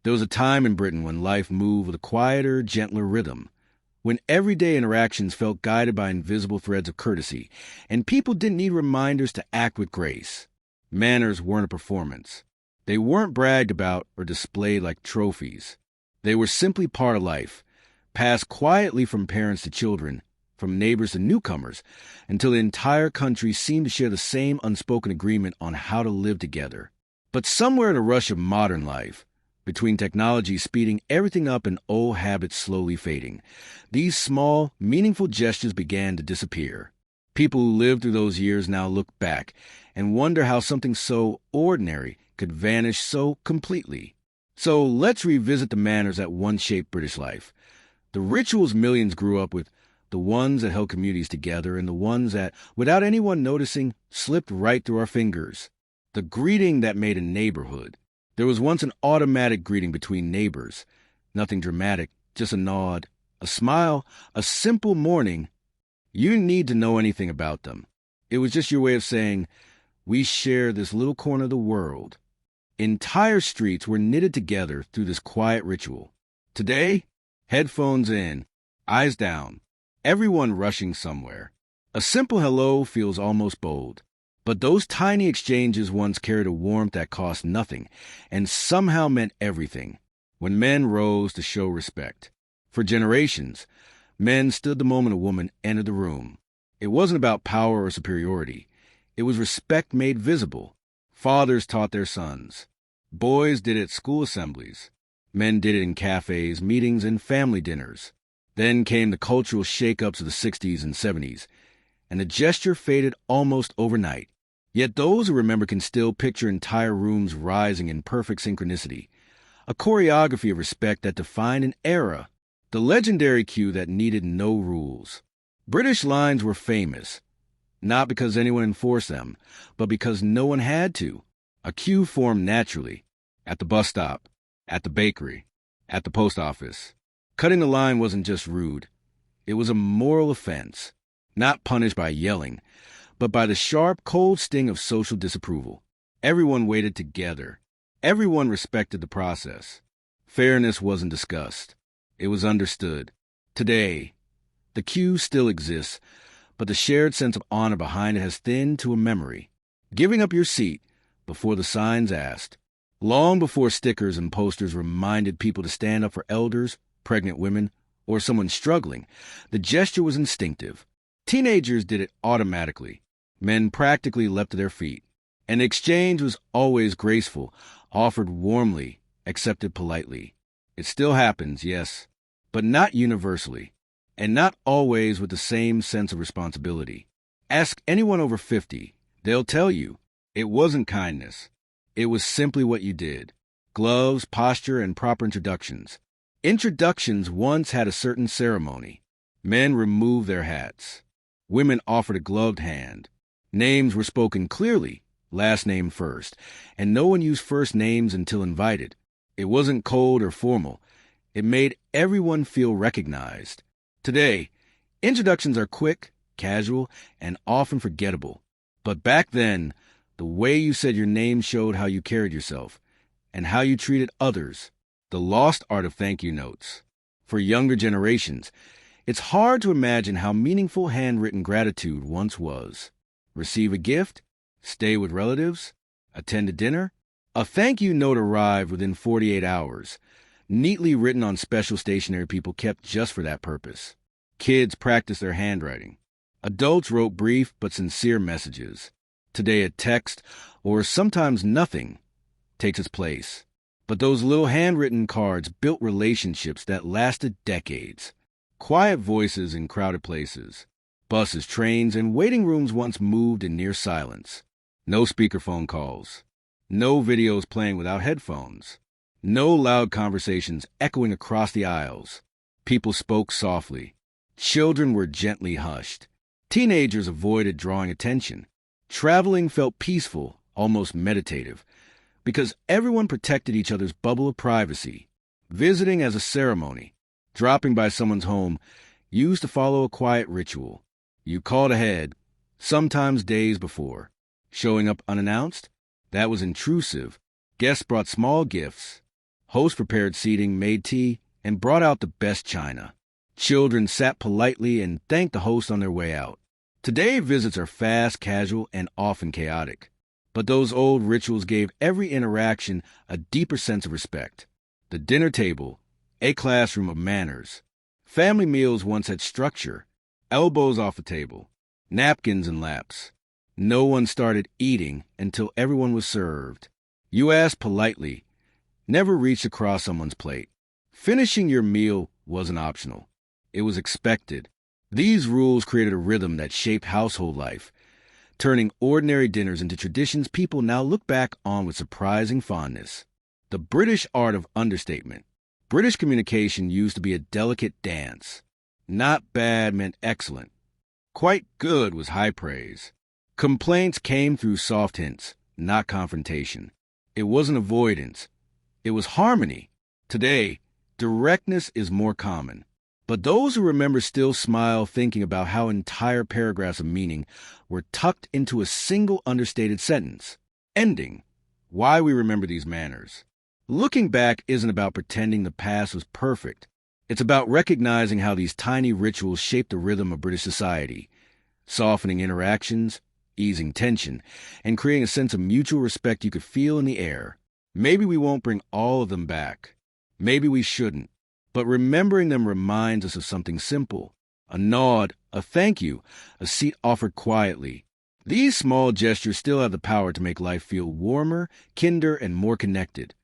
There was a time in Britain when life moved with a quieter, gentler rhythm, when everyday interactions felt guided by invisible threads of courtesy, and people didn't need reminders to act with grace. Manners weren't a performance. They weren't bragged about or displayed like trophies. They were simply part of life, passed quietly from parents to children, from neighbors to newcomers, until the entire country seemed to share the same unspoken agreement on how to live together. But somewhere in the rush of modern life, between technology speeding everything up and old habits slowly fading, these small, meaningful gestures began to disappear. People who lived through those years now look back and wonder how something so ordinary could vanish so completely. So let's revisit the manners that once shaped British life. The rituals millions grew up with, the ones that held communities together, and the ones that, without anyone noticing, slipped right through our fingers. The greeting that made a neighborhood. There was once an automatic greeting between neighbors. Nothing dramatic, just a nod, a smile, a simple morning. You didn't need to know anything about them. It was just your way of saying, we share this little corner of the world. Entire streets were knitted together through this quiet ritual. Today, headphones in, eyes down, everyone rushing somewhere. A simple hello feels almost bold. But those tiny exchanges once carried a warmth that cost nothing and somehow meant everything. When men rose to show respect. For generations, men stood the moment a woman entered the room. It wasn't about power or superiority. It was respect made visible. Fathers taught their sons. Boys did it at school assemblies. Men did it in cafes, meetings, and family dinners. Then came the cultural shake-ups of the 60s and 70s, and the gesture faded almost overnight. Yet those who remember can still picture entire rooms rising in perfect synchronicity, a choreography of respect that defined an era, the legendary cue that needed no rules. British lines were famous, not because anyone enforced them, but because no one had to. A queue formed naturally, at the bus stop, at the bakery, at the post office. Cutting the line wasn't just rude. It was a moral offense, not punished by yelling, but by the sharp, cold sting of social disapproval. Everyone waited together. Everyone respected the process. Fairness wasn't discussed. It was understood. Today, the queue still exists, but the shared sense of honor behind it has thinned to a memory. Giving up your seat before the signs asked. Long before stickers and posters reminded people to stand up for elders, pregnant women, or someone struggling, the gesture was instinctive. Teenagers did it automatically. Men practically leapt to their feet. And the exchange was always graceful, offered warmly, accepted politely. It still happens, yes, but not universally, and not always with the same sense of responsibility. Ask anyone over 50. They'll tell you, it wasn't kindness. It was simply what you did. Gloves, posture, and proper introductions. Introductions once had a certain ceremony. Men removed their hats. Women offered a gloved hand. Names were spoken clearly, last name first, and no one used first names until invited. It wasn't cold or formal. It made everyone feel recognized. Today, introductions are quick, casual, and often forgettable. But back then, the way you said your name showed how you carried yourself and how you treated others. The lost art of thank you notes. For younger generations, it's hard to imagine how meaningful handwritten gratitude once was. Receive a gift, stay with relatives, attend a dinner. A thank you note arrived within 48 hours, neatly written on special stationery people kept just for that purpose. Kids practiced their handwriting. Adults wrote brief but sincere messages. Today a text, or sometimes nothing, takes its place. But those little handwritten cards built relationships that lasted decades. Quiet voices in crowded places. Buses, trains, and waiting rooms once moved in near silence. No speakerphone calls. No videos playing without headphones. No loud conversations echoing across the aisles. People spoke softly. Children were gently hushed. Teenagers avoided drawing attention. Traveling felt peaceful, almost meditative, because everyone protected each other's bubble of privacy. Visiting as a ceremony, dropping by someone's home, used to follow a quiet ritual. You called ahead, sometimes days before. Showing up unannounced? That was intrusive. Guests brought small gifts. Hosts prepared seating, made tea, and brought out the best china. Children sat politely and thanked the host on their way out. Today, visits are fast, casual, and often chaotic. But those old rituals gave every interaction a deeper sense of respect. The dinner table, a classroom of manners. Family meals once had structure, elbows off the table, napkins in laps. No one started eating until everyone was served. You asked politely, never reached across someone's plate. Finishing your meal wasn't optional. It was expected. These rules created a rhythm that shaped household life, turning ordinary dinners into traditions people now look back on with surprising fondness. The British art of understatement. British communication used to be a delicate dance. Not bad meant excellent. Quite good was high praise. Complaints came through soft hints, not confrontation. It wasn't avoidance. It was harmony. Today, directness is more common. But those who remember still smile thinking about how entire paragraphs of meaning were tucked into a single understated sentence. Ending. Why we remember these manners. Looking back isn't about pretending the past was perfect. It's about recognizing how these tiny rituals shaped the rhythm of British society, softening interactions, easing tension, and creating a sense of mutual respect you could feel in the air. Maybe we won't bring all of them back. Maybe we shouldn't. But remembering them reminds us of something simple. A nod, a thank you, a seat offered quietly. These small gestures still have the power to make life feel warmer, kinder, and more connected.